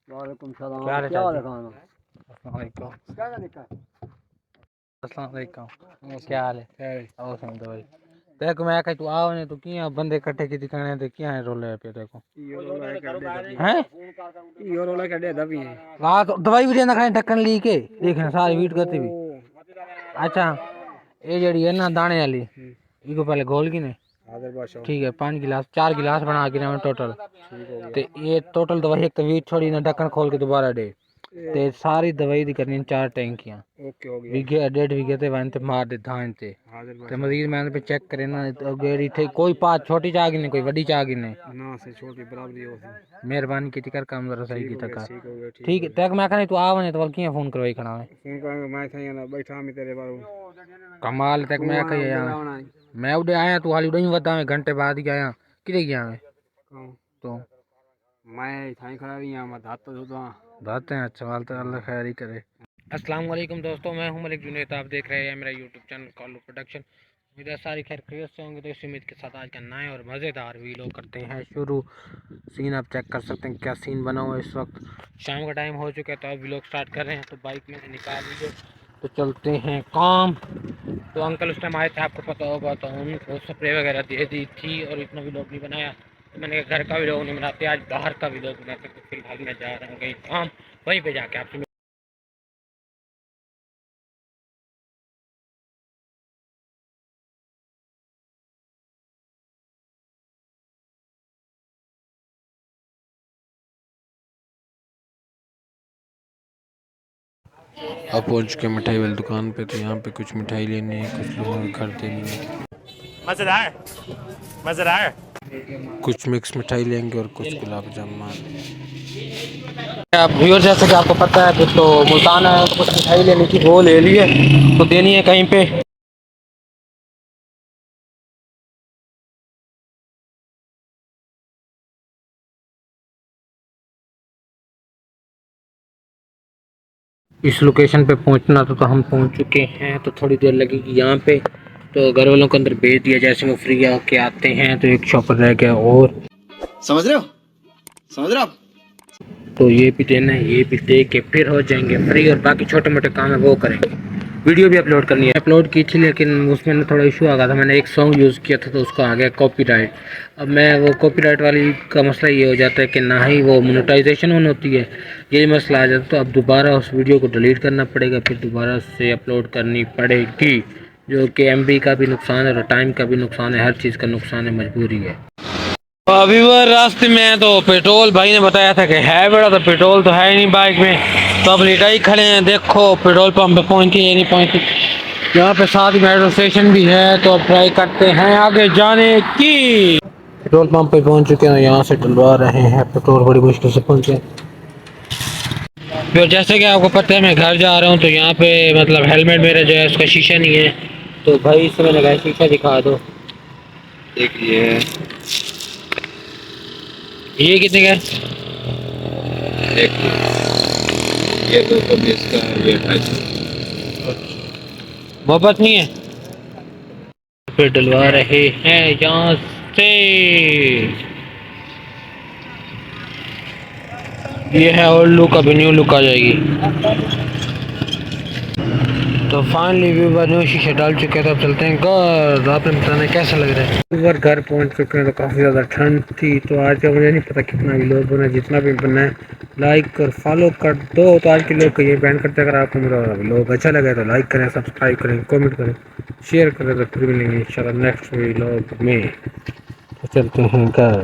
वालेकुम सलाम। क्या हाल है क्या हाल है चाचा? खाना? अस्सलाम वालेकुम। क्या निकाल? अस्सलाम वालेकुम। क्या हाल है? और सुन दो भाई। देखो मैं कह तू आओ ने तू किया बंदे इकट्ठे की दिखाने ते किया है रोले पे देखो। यो रोला है कर दे हैं? दबी। यो रोला कर दे दबी है। रात दवाई भी देना खाने ढक्कन ली के देखना सारी वीट करती भी। अच्छा ये जड़ी है ना दाने वाली इको पहले घोल की ने हाजिर बादशाह। ठीक है 5 गिलास 4 गिलास बना के ना टोटल ठीक हो गया। ते ये टोटल दवाई एक तो वीट छोड़ी ना ढक्कन खोल के दोबारा दे ते सारी दवाई दी करनी 4 टैंकियां ओके हो गया। विगे 1.5 विगे ते वन ते मार दे धान ते हाजिर ते बादशाह। मजीद मैंने पे चेक करे ना तो गेड़ी थे कोई पात छोटी चागी नहीं कोई बड़ी चागी नहीं ना से छोटी बराबरी हो सी। मेहरबानी की कर काम जरा सही ठीक की हो गया कर ठीक हो गया ठीक ठीक हो है गया। तक मैं कहने तू आवे तो किया फोन करवाई खड़ा है फोन कर मैं था ना बैठा मैं तेरे बारे। कमाल तक तू मैं आना कही उधर आया आना। मैं उड़े आया तू हाली उड़े वदा में घंटे बाद ही आया किधे गया मैं कौन? तो मैं था खड़ा रही हूं मैं हाथ तो धोता। बातें अच्छा वाल तो अल्लाह खैर ही करे। अस्सलाम वालेकुम दोस्तों मैं हूं मलिक जुनैद आप देख रहे हैं मेरा यूट्यूब चैनल कॉलू प्रोडक्शन। उम्मीद है सारी खैर खैरियत से होंगे तो इस उम्मीद के साथ आज का नया और मज़ेदार वीडियो करते हैं शुरू। सीन आप चेक कर सकते हैं क्या सीन बना हुआ है इस वक्त शाम का टाइम हो चुका है तो आप व्लॉग स्टार्ट कर रहे हैं तो बाइक में से निकाल लीजिए तो चलते हैं काम। तो अंकल उस टाइम आए थे आपको पता होगा तो उनको स्प्रे वगैरह दे दी थी और इतना व्लॉग नहीं बनाया तो मैंने कहा घर का व्लॉग नहीं बनाते आज बाहर का व्लॉग बनाते तो फिलहाल मैं जा रहा हूँ कहीं काम वहीं पे जाके आपसे अब पहुंच चुके मिठाई वाली दुकान पे तो यहाँ पे कुछ मिठाई लेनी है कुछ लोगों के घर देनी है मजेदार मजेदार। कुछ मिक्स मिठाई लेंगे और कुछ गुलाब जामुन। आप व्यूअर जैसे कि आपको पता है कि तो मुल्तान है तो कुछ मिठाई लेने की वो ले लिए तो देनी है कहीं पे। इस लोकेशन पे पहुंचना तो हम पहुंच चुके हैं तो थोड़ी देर लगेगी यहाँ पे तो घर वालों को अंदर भेज दिया जैसे वो फ्री होके आते हैं तो एक शॉपर रह गया और समझ रहे हो? समझ रहे हो आप? तो ये भी देना है ये भी दे के फिर हो जाएंगे फ्री और बाकी छोटे मोटे काम है वो करेंगे। वीडियो भी अपलोड करनी है अपलोड की थी लेकिन उसमें ना थोड़ा इशू आ गया था मैंने एक सॉन्ग यूज़ किया था तो उसको आ गया कॉपीराइट। अब मैं वो कॉपीराइट वाली का मसला ये हो जाता है कि ना ही वो मोनेटाइजेशन ऑन होती है यही मसला आ जाता है तो अब दोबारा उस वीडियो को डिलीट करना पड़ेगा फिर दोबारा से अपलोड करनी पड़ेगी जो कि MB का भी नुकसान है और टाइम का भी नुकसान है हर चीज़ का नुकसान है मजबूरी है। अभी वो रास्ते में तो पेट्रोल भाई ने बताया था कि है बड़ा तो पेट्रोल तो है ही नहीं बाइक में तो अब लेटा ही खड़े हैं देखो पेट्रोल पंप पे पहुंची या नहीं पहुंची यहाँ पे साथ ही मेट्रो स्टेशन भी है तो अब ट्राई करते हैं आगे जाने की। पेट्रोल पंप पे पहुंच चुके हैं यहाँ से डलवा रहे हैं पेट्रोल बड़ी मुश्किल से पहुंचे। फिर जैसे कि आपको पता है मैं घर जा रहा हूँ तो यहाँ पे मतलब हेलमेट मेरा जो है उसका शीशा नहीं है तो भाई इससे मैंने कहा शीशा दिखा दो। देखिए ये कितने का है? ये 220 का है ये 250। मोहब्बत नहीं है फिर डलवा रहे हैं यहाँ से। ये है ओल्ड लुक अभी न्यू लुक आ जाएगी। तो फाइनली व्यूवर न्यू शीशे डाल चुके हैं तो अब चलते हैं घर आपने बताना कैसा लग रहा है। व्यूवर घर पहुंच चुके हैं तो काफ़ी ज़्यादा ठंड थी तो आज का मुझे नहीं पता कितना भी लोग बना जितना भी बना है लाइक और फॉलो कर दो तो आज के लोग को ये बैन करते अगर आपको मेरा लोग अच्छा लगे तो लाइक करें सब्सक्राइब करें कमेंट करें शेयर करें तो फिर मिलेंगे इंशाल्लाह नेक्स्ट व्लॉग में। तो चलते हैं घर।